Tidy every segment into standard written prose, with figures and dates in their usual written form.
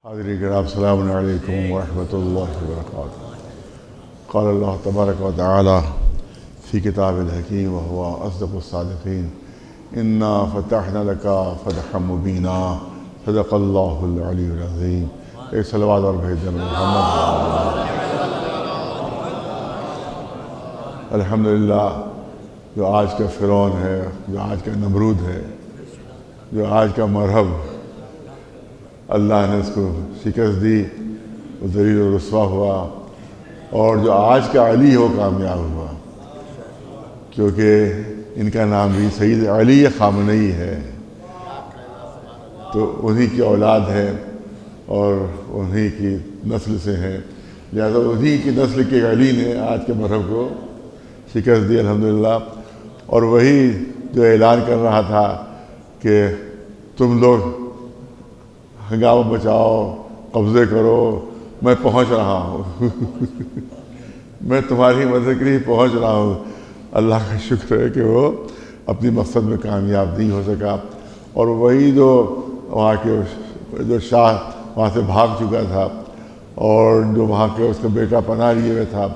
حاضرین کرام السلام علیکم ورحمۃ اللہ وبرکاتہ۔ قال اللہ تبارک و تعالی فی کتاب الحکیم وهو اصدق الصادقین انا فتحنا لک فتحا مبینا صدق اللہ العلی العظیم۔ ایک صلوات اور بھیج دیں محمد۔ الحمدللہ جو آج کا فرعون ہے، جو آج کا نمرود ہے، جو آج کا مرہب، اللہ نے اس کو شکست دی، وہ ذلیل و رسوا ہوا، اور جو آج کا علی ہو کامیاب ہوا، کیونکہ ان کا نام بھی سید علی خامنئی ہے، تو انہی کی اولاد ہے اور انہی کی نسل سے ہیں، لہذا انہی کی نسل کے علی نے آج کے مرہب کو شکست دی الحمدللہ۔ اور وہی جو اعلان کر رہا تھا کہ تم لوگ ہنگامہ بچاؤ، قبضے کرو، میں پہنچ رہا ہوں میں تمہاری مدد کے لیے پہنچ رہا ہوں۔ اللہ کا شکر ہے کہ وہ اپنی مقصد میں کامیاب نہیں ہو سکا، اور وہی جو وہاں کے جو شاہ وہاں سے بھاگ چکا تھا اور جو وہاں کے اس کا بیٹا پناہ لیے ہوئے تھا،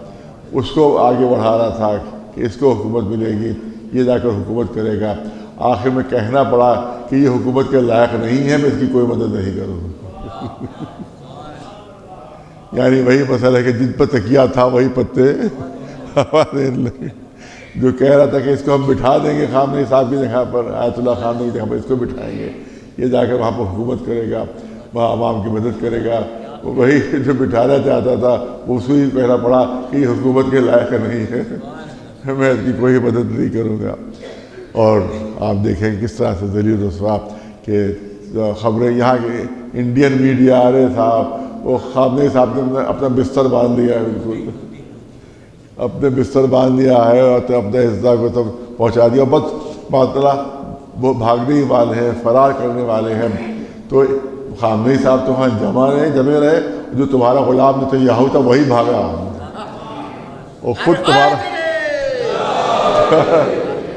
اس کو آگے بڑھا رہا تھا کہ اس کو حکومت ملے گی، یہ جا کر حکومت کرے گا۔ آخر میں کہنا پڑا کہ یہ حکومت کے لائق نہیں ہے، میں اس کی کوئی مدد نہیں کروں یعنی وہی مسئلہ ہے کہ جن پر تکیہ تھا وہی پتے ہوا دینے لگے۔ جو کہہ رہا تھا کہ اس کو ہم بٹھا دیں گے خامنئی صاحب کی جگہ پر، آیت اللہ خامنئی کی جگہ پر اس کو بٹھائیں گے، یہ جا کر وہاں پر حکومت کرے گا، وہاں عوام کی مدد کرے گا، وہی جو بٹھانا چاہتا تھا وہ اسی کہنا پڑا کہ یہ حکومت کے لائق نہیں ہے، میں اس کی کوئی مدد نہیں کروں گا۔ اور آپ دیکھیں کس طرح سے ذلیل رسوا کہ خبریں یہاں کے انڈین میڈیا آ رہے صاحب، وہ خامنئی صاحب نے اپنا بستر باندھ لیا ہے، بالکل اپنے بستر باندھ لیا ہے اور اپنے حصہ کو تک پہنچا دیا، بس معطلا وہ بھاگنے والے ہیں، فرار کرنے والے ہیں۔ تو خامنئی صاحب تو وہاں جمے رہے، جو تمہارا غلام نیتنیاہو تھا وہی بھاگا، اور خود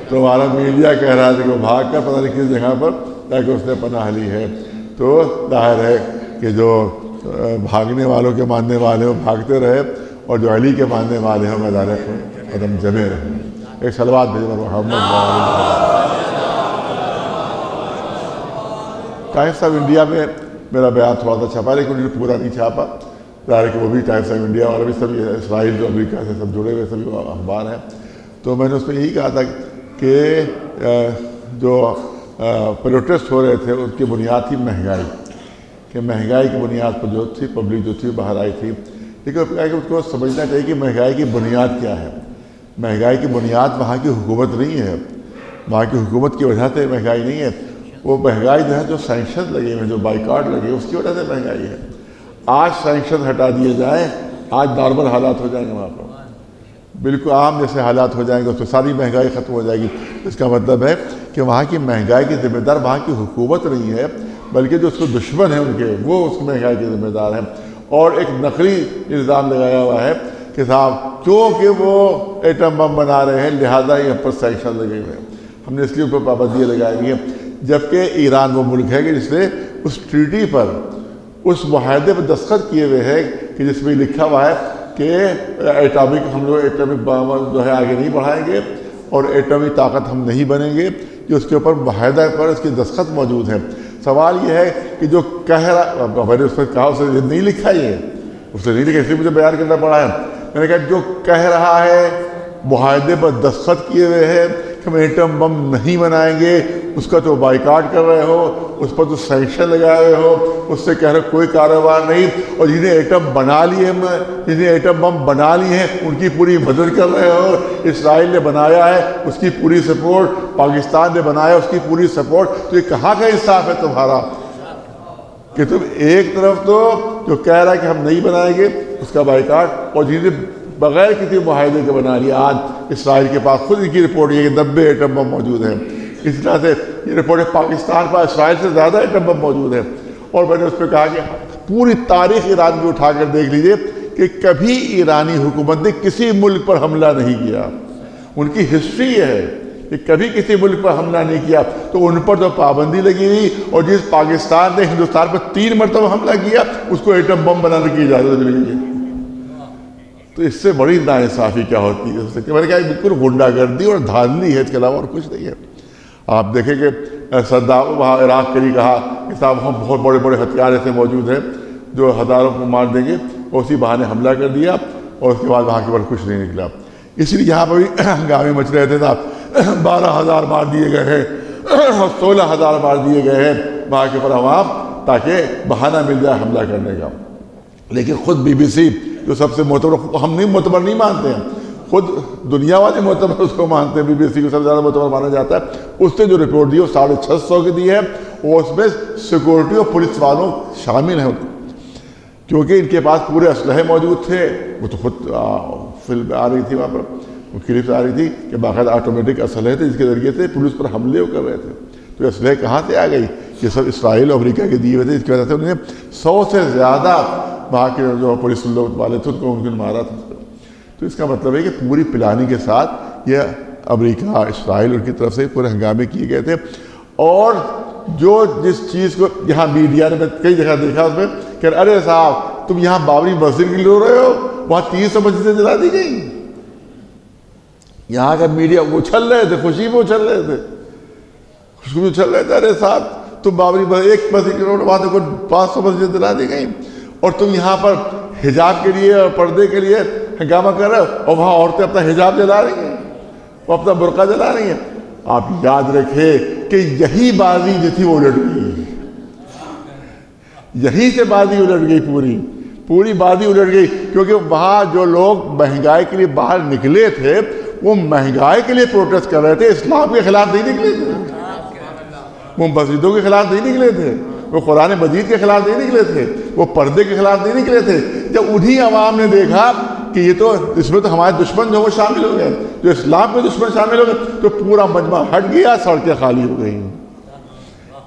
تمہارا میڈیا کہہ رہا تھا کہ وہ بھاگ کر پتہ نہیں کس جگہ پر تاکہ اس نے پناہ لی ہے۔ تو ظاہر ہے کہ جو بھاگنے والوں کے ماننے والے وہ بھاگتے رہے، اور جو علی کے ماننے والے ہیں میدان قدم جمے رہے۔ ایک صلوات بھیجو محمد۔ ٹائمس آف انڈیا میں میرا بیان تھوڑا سا چھپا، لیکن انہوں نے پورا نہیں چھاپا، ظاہر ہے کہ وہ بھی ٹائمس آف انڈیا اور بھی سب اسرائیل جو امریکہ سے سب جڑے ہوئے سبھی اخبار ہیں۔ تو میں نے اس میں یہی کہا تھا کہ جو پروٹیسٹ ہو رہے تھے ان کی بنیاد تھی مہنگائی، کہ مہنگائی کی بنیاد پر جو تھی پبلک جو تھی باہر آئی تھی، لیکن اس کو سمجھنا چاہیے کہ مہنگائی کی بنیاد کیا ہے۔ مہنگائی کی بنیاد وہاں کی حکومت نہیں ہے، وہاں کی حکومت کی وجہ سے مہنگائی نہیں ہے، وہ مہنگائی جو ہے جو سینکشن لگے ہوئے، جو بائیکاٹ لگے اس کی وجہ سے مہنگائی ہے۔ آج سینکشن ہٹا دیے جائیں، آج نارمل حالات ہو جائیں گے، وہاں پر بالکل عام جیسے حالات ہو جائیں گے، اس میں ساری مہنگائی ختم ہو جائے گی۔ اس کا مطلب ہے کہ وہاں کی مہنگائی کی ذمہ دار وہاں کی حکومت نہیں ہے، بلکہ جو اس کو دشمن ہیں ان کے، وہ اس کی مہنگائی کے ذمہ دار ہیں۔ اور ایک نقلی الزام لگایا ہوا ہے کہ صاحب کیونکہ وہ ایٹم بم بنا رہے ہیں لہٰذا یہاں پر سینکشن لگے ہوئے ہیں، ہم نے اس لیے اوپر پابندیاں لگائی ہوئی ہیں، جبکہ ایران وہ ملک ہے کہ جس نے اس ٹریٹی پر، اس معاہدے پر دستخط کیے ہوئے ہیں کہ جس میں لکھا ہوا ہے کہ ہم لوگ ایٹمک بم جو ہے آگے نہیں بڑھائیں گے اور ایٹمی طاقت ہم نہیں بنیں گے، کہ اس کے اوپر معاہدہ پر اس کی دستخط موجود ہے۔ سوال یہ ہے کہ جو کہہ رہا، میں نے اس پر کہا اسے نہیں لکھا، یہ اس نے نہیں لکھا، اس لیے مجھے بیان کرنا پڑا ہے۔ میں نے کہا جو کہہ رہا ہے معاہدے پر دستخط کیے ہوئے ہیں کہ ہم ایٹم بم نہیں بنائیں گے، اس کا تو بائیکاٹ کر رہے ہو، اس پر تو سینکشن لگائے ہوئے ہو، اس سے کہہ رہے کوئی کاروبار نہیں، اور جنہیں ایٹم بنا لیے ہیں، جنہیں ایٹم بم بنا لیے ہیں ان کی پوری مدد کر رہے ہو۔ اسرائیل نے بنایا ہے اس کی پوری سپورٹ، پاکستان نے بنایا اس کی پوری سپورٹ، تو یہ کہاں کا انصاف ہے تمہارا کہ تم ایک طرف تو جو کہہ رہا ہے کہ ہم نہیں بنائیں گے اس کا بائیکاٹ، اور جنہیں بغیر کسی معاہدے کے بنا لیا۔ آج اسرائیل کے پاس خود ان کی رپورٹ یہ کہ 90 ایٹم بم موجود ہیں، اس طرح سے یہ رپورٹ ہے پاکستان پر اسرائیل سے زیادہ ایٹم بم موجود ہے۔ اور میں نے اس پہ کہا کہ پوری تاریخ ایران کی اٹھا کر دیکھ لیجئے کہ کبھی ایرانی حکومت نے کسی ملک پر حملہ نہیں کیا، ان کی ہسٹری یہ ہے کہ کبھی کسی ملک پر حملہ نہیں کیا، تو ان پر جو پابندی لگی ہوئی، اور جس پاکستان نے ہندوستان پر 3 مرتبہ حملہ کیا اس کو ایٹم بم بنانے کی اجازت مل گئی ہے۔ تو اس سے بڑی ناانصافی کیا ہوتی ہے؟ میں نے کہا بالکل غنڈہ گردی اور دھاندلی ہے، اس کے علاوہ اور کچھ نہیں ہے۔ آپ دیکھیں کہ صدام وہاں عراق کے لیے کہا کہ صاحب ہم بہت بڑے بڑے ہتھیار ایسے موجود ہیں جو ہزاروں کو مار دیں گے، اسی بہانے حملہ کر دیا اور اس کے بعد وہاں کے بعد کچھ نہیں نکلا۔ اسی لیے یہاں پر بھی ہنگامے مچ رہے تھے صاحب، 12,000 مار دیے گئے ہیں اور 16,000 مار دیے گئے ہیں وہاں کے اوپر عوام، تاکہ بہانہ مل جائے حملہ کرنے کا۔ لیکن خود بی بی سی جو سب سے معتبر، ہم نہیں معتبر نہیں مانتے ہیں، خود دنیا والے معتبر اس کو مانتے ہیں، بی بی سی کو سب سے زیادہ معتبر مانا جاتا ہے، اس نے جو رپورٹ دی وہ 650 کی دی ہے، اور اس میں سیکورٹی اور پولیس والوں شامل ہیں، کیونکہ ان کے پاس پورے اسلحے موجود تھے۔ وہ تو خود فلم آ رہی تھی وہاں پر، وہ کلپس آ رہی تھی کہ باقاعدہ آٹومیٹک اسلحے تھے جس کے ذریعے سے پولیس پر حملے کر رہے تھے۔ تو یہ اسلحے کہاں سے آ گئی؟ یہ سب اسرائیل اور امریکہ کے دیے ہوئے تھے، اس کی وجہ سے انہوں نے 100 سے زیادہ وہاں کے جو پولیس والے تھے ان کو ممکن مارا تھا۔ تو اس کا مطلب ہے کہ پوری پلاننگ کے ساتھ یہ امریکہ، اسرائیل ان کی طرف سے پورے ہنگامے کیے گئے تھے۔ اور جو جس چیز کو یہاں میڈیا نے کئی جگہ دیکھا اس میں کہ ارے صاحب تم یہاں بابری مسجد کی لو رہے ہو، وہاں 300 مسجدیں جلا دی گئی۔ یہاں کا میڈیا اچھل رہے تھے، خوشی میں اچھل رہے تھے، خوشی میں اچھل رہے تھے، ارے صاحب تم بابری ایک مسجد کی لو، وہاں تو 500 مسجدیں جلا دی گئی، اور تم یہاں پر حجاب کے لیے اور پردے کے لیے ہنگامہ کر رہے ہو، اور وہاں عورتیں اپنا حجاب جلا رہی ہیں، وہ اپنا برقع جلا رہی ہیں۔ آپ یاد رکھیں کہ یہی بازی جو تھی وہ الٹ گئی، یہیں سے بازی الٹ گئی، پوری بازی الٹ گئی، کیونکہ وہاں جو لوگ مہنگائی کے لیے باہر نکلے تھے وہ مہنگائی کے لیے پروٹیسٹ کر رہے تھے، اسلام کے خلاف نہیں نکلے تھے، وہ مسجدوں کے خلاف نہیں نکلے تھے، وہ قرآن مجید کے خلاف نہیں نکلے تھے، وہ پردے کے خلاف نہیں نکلے تھے۔ جب انہی عوام نے دیکھا کہ یہ تو اس میں تو ہمارے دشمن جو وہ شامل ہو گئے، جو اسلام کے دشمن شامل ہو گئے، تو پورا مجمع ہٹ گیا، سڑکیں خالی ہو گئیں۔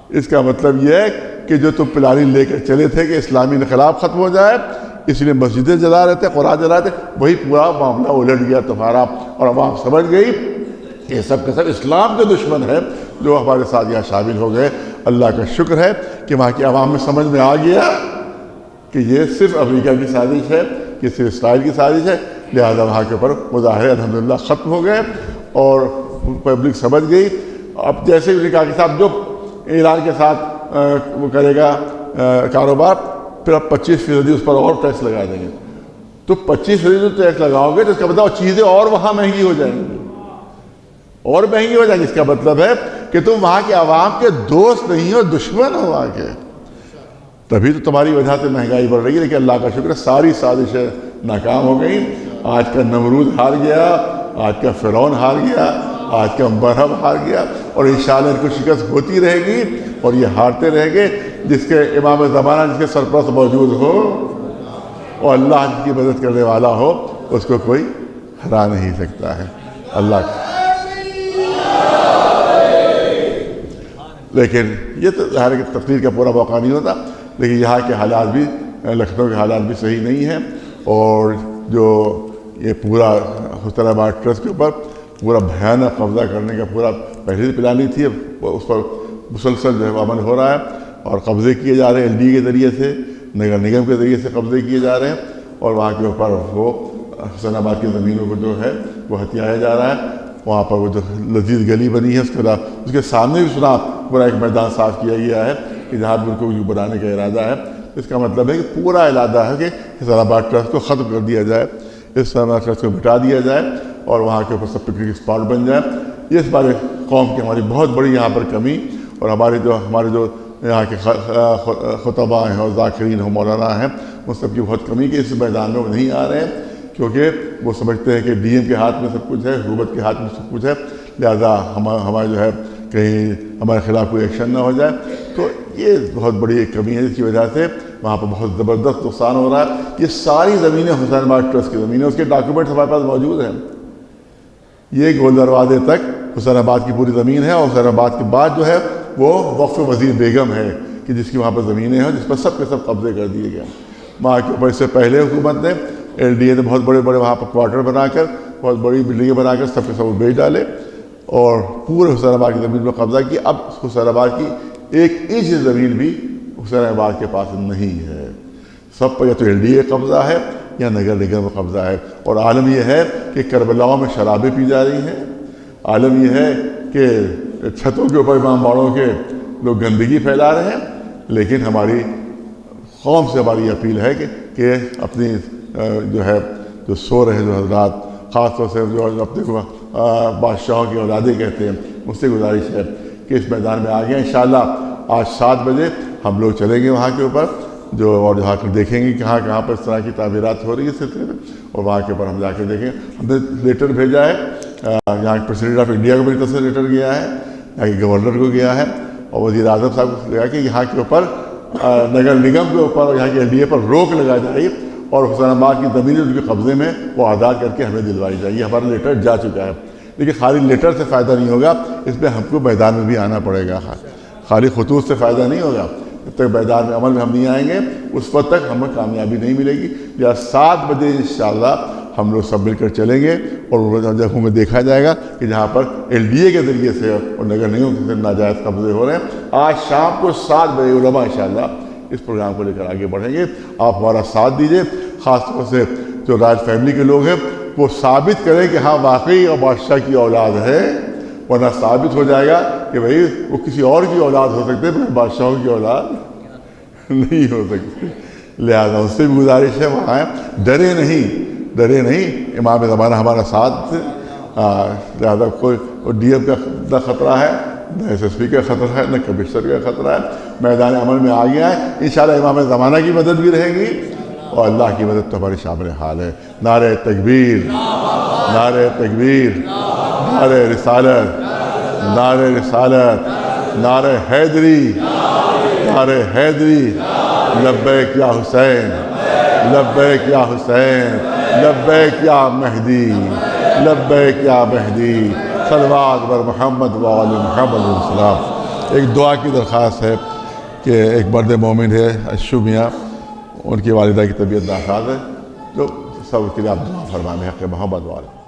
اس کا مطلب یہ ہے کہ جو تم پلاننگ لے کر چلے تھے کہ اسلامی انقلاب ختم ہو جائے، اس لیے مسجدیں جلا رہے تھے، قرآن جلا رہے تھے، وہی پورا معاملہ الٹ گیا تمہارا، اور عوام سمجھ گئی یہ سب کے سب اسلام کے دشمن ہیں جو ہمارے ساتھ یہاں شامل ہو گئے۔ اللہ کا شکر ہے کہ وہاں کی عوام میں سمجھ میں آ گیا کہ یہ صرف امریکہ کی سازش ہے، یہ صرف اسرائیل کی سازش ہے، لہذا وہاں کے اوپر مظاہرے الحمدللہ ختم ہو گئے اور پبلک سمجھ گئی۔ اب جیسے انہوں نے کہا کہ صاحب جو ایران کے ساتھ وہ کرے گا کاروبار، پھر آپ 25% اس پر اور ٹیکس لگا دیں گے، تو 25% ٹیکس لگاؤ گے تو اس کا مطلب چیزیں اور وہاں مہنگی ہو جائیں گی، اور مہنگی ہو جائیں گی۔ اس کا مطلب ہے کہ تم وہاں کے عوام کے دوست نہیں ہو، دشمن ہو وہاں کے، تبھی تو تمہاری وجہ سے مہنگائی بڑھ رہی ہے۔ لیکن اللہ کا شکر ہے ساری سازشیں ناکام ہو گئیں۔ آج کا نمرود ہار گیا، آج کا فرعون ہار گیا، آج کا برہم ہار گیا، اور انشاءاللہ ان کو شکست ہوتی رہے گی اور یہ ہارتے رہیں گے۔ جس کے امام زمانہ، جس کے سرپرست موجود ہو اور اللہ جس کی مدد کرنے والا ہو، اس کو کوئی ہرا نہیں سکتا ہے۔ اللہ لیکن یہ تو ظاہر ہے کہ تقریر کا پورا موقع نہیں ہوتا، لیکن یہاں کے حالات بھی، لکھنؤ کے حالات بھی صحیح نہیں ہیں، اور جو یہ پورا حسین آباد ٹرسٹ کے اوپر پورا بھیانک قبضہ کرنے کا پورا پہلے سے پلاننگ تھی، اس پر مسلسل جو ہے عمل ہو رہا ہے، اور قبضے کیے جا رہے ہیں LD کے ذریعے سے، نگر نگم کے ذریعے سے قبضے کیے جا رہے ہیں، اور وہاں کے اوپر وہ حسین آباد کی زمینوں کو جو ہے وہ ہتھیایا جا رہا ہے۔ وہاں پر وہ جو لذیذ گلی بنی ہے اس کے سامنے بھی سنا پورا ایک میدان صاف کیا گیا ہے کہ جہاں بھی ان کو بنانے کا ارادہ ہے۔ اس کا مطلب ہے کہ پورا ارادہ ہے کہ حسین آباد ٹرسٹ کو ختم کر دیا جائے، حسین آباد ٹرسٹ کو مٹا دیا جائے، اور وہاں کے اوپر سب پکنک اسپاٹ بن جائے۔ یہ اس بارے قوم کی ہماری بہت بڑی یہاں پر کمی، اور ہمارے جو یہاں کے خطباء ہیں اور ذاکرین ہیں، مولانا ہیں، ان سب کی بہت کمی کہ اس میدان میں نہیں آ رہے ہیں، کیونکہ وہ سمجھتے ہیں کہ DM کے ہاتھ میں سب کچھ ہے، حکومت کے ہاتھ میں سب کچھ ہے، لہذا ہمارا جو ہے کہیں ہمارے خلاف کوئی ایکشن نہ ہو جائے۔ تو یہ بہت بڑی ایک کمی ہے، جس کی وجہ سے وہاں پر بہت زبردست نقصان ہو رہا ہے۔ یہ ساری زمینیں حسین آباد ٹرسٹ کی زمینیں، اس کے ڈاکیومنٹس ہمارے پاس موجود ہیں۔ یہ گول دروازے تک حسین آباد کی پوری زمین ہے، اور حسین آباد کے بعد جو ہے وہ وقف وزیر بیگم ہے کہ جس کی وہاں پر زمینیں ہیں، جس پر سب کے سب قبضے کر دیے گئے۔ وہاں کے اوپر اس سے پہلے حکومت نے LDA نے بہت بڑے وہاں پر کوارٹر بنا کر، بہت بڑی بلڈنگیں بنا کر سب کے سب بیچ ڈالے، اور پورے حسین آباد کی زمین پر قبضہ کیا. اب حسین آباد کی 1 انچ زمین بھی حسین آباد کے پاس نہیں ہے. سب پر یا تو LDA قبضہ ہے یا نگر نگم کا قبضہ ہے. اور عالم یہ ہے کہ کربلاؤں میں شرابیں پی جا رہی ہیں. عالم یہ ہے کہ چھتوں کے اوپر امام باڑوں کے لوگ گندگی پھیلا رہے ہیں. لیکن ہماری قوم سے ہماری اپیل ہے کہ اپنی جو سو رہے جو حضرات، خاص طور سے جو اپنے کو بادشاہوں کی اولادیں کہتے ہیں، مجھ سے گزارش ہے کہ اس میدان میں آگے انشاءاللہ آج 7 بجے ہم لوگ چلیں گے وہاں کے اوپر اور جہاں پر دیکھیں گے کہاں کہاں پر اس طرح کی تعمیرات ہو رہی ہے اس سلسلے میں، اور وہاں کے اوپر ہم جا کے دیکھیں. ہم نے لیٹر بھیجا ہے، یہاں پریزیڈنٹ آف انڈیا کو میری طرف سے لیٹر گیا ہے، یہاں کے گورنر کو گیا ہے، اور وزیر اعظم صاحب کو گیا کہ یہاں کے اوپر نگر نگم کے اوپر اور یہاں کے LDA پر روک لگائی جائے اور حسین آباد کی زمینیں ان کے قبضے میں وہ آزاد کر کے ہمیں دلوائی جائے. یہ ہمارا لیٹر جا چکا ہے. لیکن خالی لیٹر سے فائدہ نہیں ہوگا، اس میں ہم کو میدان میں بھی آنا پڑے گا. خالی خطوط سے فائدہ نہیں ہوگا. جب تک میدان میں عمل میں ہم نہیں آئیں گے اس وقت تک ہمیں کامیابی نہیں ملے گی. یا 7 بجے انشاءاللہ ہم لوگ سب مل کر چلیں گے اور جگہوں میں دیکھا جائے گا کہ جہاں پر LDA کے ذریعے سے اور نگر نگم سے ناجائز قبضے ہو رہے ہیں. آج شام کو 7 بجے علماء انشاءاللہ اس پروگرام کو لے کر آگے بڑھیں گے. آپ ہمارا ساتھ دیجیے. خاص طور سے جو راج فیملی کے لوگ ہیں وہ ثابت کریں کہ ہاں واقعی اور بادشاہ کی اولاد ہے، ورنہ ثابت ہو جائے گا کہ بھئی وہ کسی اور کی اولاد ہو سکتے ہیں، بادشاہوں کی اولاد نہیں ہو سکتی. لہٰذا اس سے بھی گزارش ہے وہاں ڈرے نہیں. امام زمانہ ہمارا ساتھ، لہٰذا کوئی DM کا نہ خطرہ ہے، نہ SSP کا خطرہ ہے، نہ کمشنر کا خطرہ ہے. میدان عمل میں آ گیا ہے. انشاءاللہ امام زمانہ کی مدد بھی رہے گی اور اللہ کی مدد تو ہمارے شامل حال ہے. نعرہ تکبیر، نعرہ تکبیر، نعرہ رسالت، نعرہ رسالت، نعرہ حیدری، نعرہ حیدری. لبیک یا حسین، لبیک یا حسین، لبیک یا مہدی، لبیک یا مہدی. صلوات بر محمد و آل محمد علیہ السلام. ایک دعا کی درخواست ہے کہ ایک مرد مومن ہے اشو میاں، ان کی والدہ کی طبیعت ناساز ہے، تو سب کے لیے آپ دعا فرمائیں حق محمد والے.